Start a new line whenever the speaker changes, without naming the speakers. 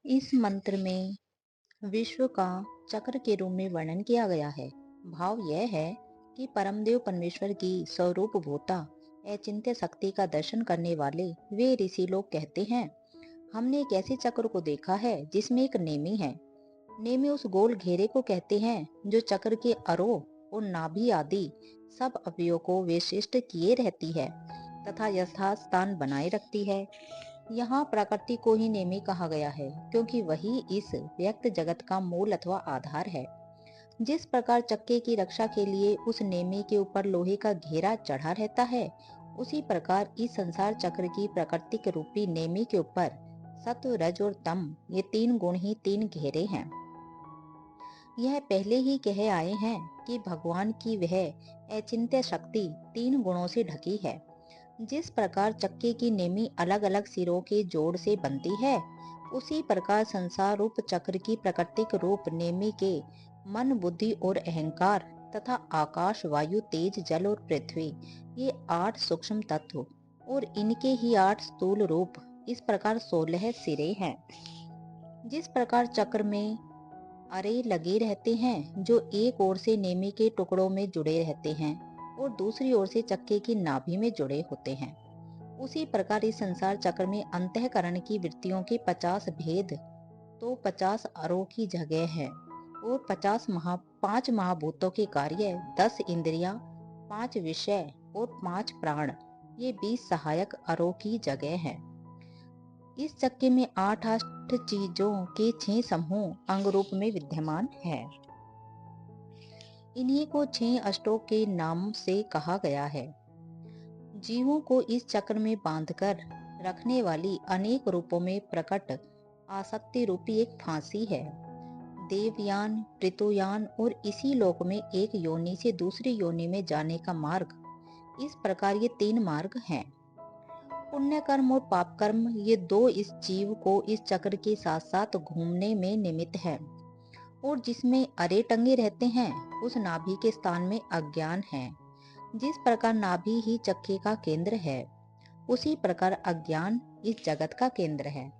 इस मंत्र में विश्व का चक्र के रूप में वर्णन किया गया है। भाव यह है कि परमदेव परमेश्वर की स्वरूप भूता अचिंत्य शक्ति का दर्शन करने वाले वे ऋषि लोग कहते हैं, हमने एक ऐसे चक्र को देखा है जिसमें एक नेमी है। नेमी उस गोल घेरे को कहते हैं जो चक्र के अरोह और नाभि आदि सब अवयवों को विशिष्ट किए रहती है तथा यथास्थ स्थान बनाए रखती है। यहाँ प्रकृति को ही नेमी कहा गया है क्योंकि वही इस व्यक्त जगत का मूल अथवा आधार है। जिस प्रकार चक्के की रक्षा के लिए उस नेमी के ऊपर लोहे का घेरा चढ़ा रहता है, उसी प्रकार इस संसार चक्र की प्राकृतिक रूपी नेमी के ऊपर सत्व, रज और तम ये तीन गुण ही तीन घेरे हैं। यह पहले ही कहे आए हैं कि भगवान की वह अचिंत्य शक्ति तीन गुणों से ढकी है। जिस प्रकार चक्के की नेमी अलग अलग सिरों के जोड़ से बनती है, उसी प्रकार संसार रूप चक्र की प्राकृतिक रूप नेमी के मन, बुद्धि और अहंकार तथा आकाश, वायु, तेज, जल और पृथ्वी ये 8 सूक्ष्म तत्व और इनके ही 8 स्थूल रूप इस प्रकार 16 सिरे हैं। जिस प्रकार चक्र में अरे लगे रहते हैं जो एक ओर से नेमी के टुकड़ों में जुड़े रहते हैं और दूसरी ओर से चक्के की नाभि में जुड़े होते हैं, उसी प्रकार इस संसार चक्र में अंतःकरण की वृत्तियों के 50 भेद तो 50 अरों की जगह है और 5 महाभूतों के कार्य, 10 इंद्रियां, 5 विषय और 5 प्राण ये 20 सहायक अरों की जगह है। इस चक्के में 8 चीजों के 6 समूह अंग रूप में विद्यमान है। इन्हीं को 6 अष्टों के नाम से कहा गया है। जीवों को इस चक्र में बांधकर रखने वाली अनेक रूपों में प्रकट आसक्ति रूपी एक फांसी है। देवयान, पृथुयान और इसी लोक में एक योनि से दूसरी योनि में जाने का मार्ग, इस प्रकार ये 3 मार्ग हैं। पुण्य कर्म और पाप कर्म ये दो इस जीव को इस चक्र के साथ साथ घूमने में निमित्त है। और जिसमें अरे टंगे रहते हैं उस नाभि के स्थान में अज्ञान है। जिस प्रकार नाभि ही चक्के का केंद्र है, उसी प्रकार अज्ञान इस जगत का केंद्र है।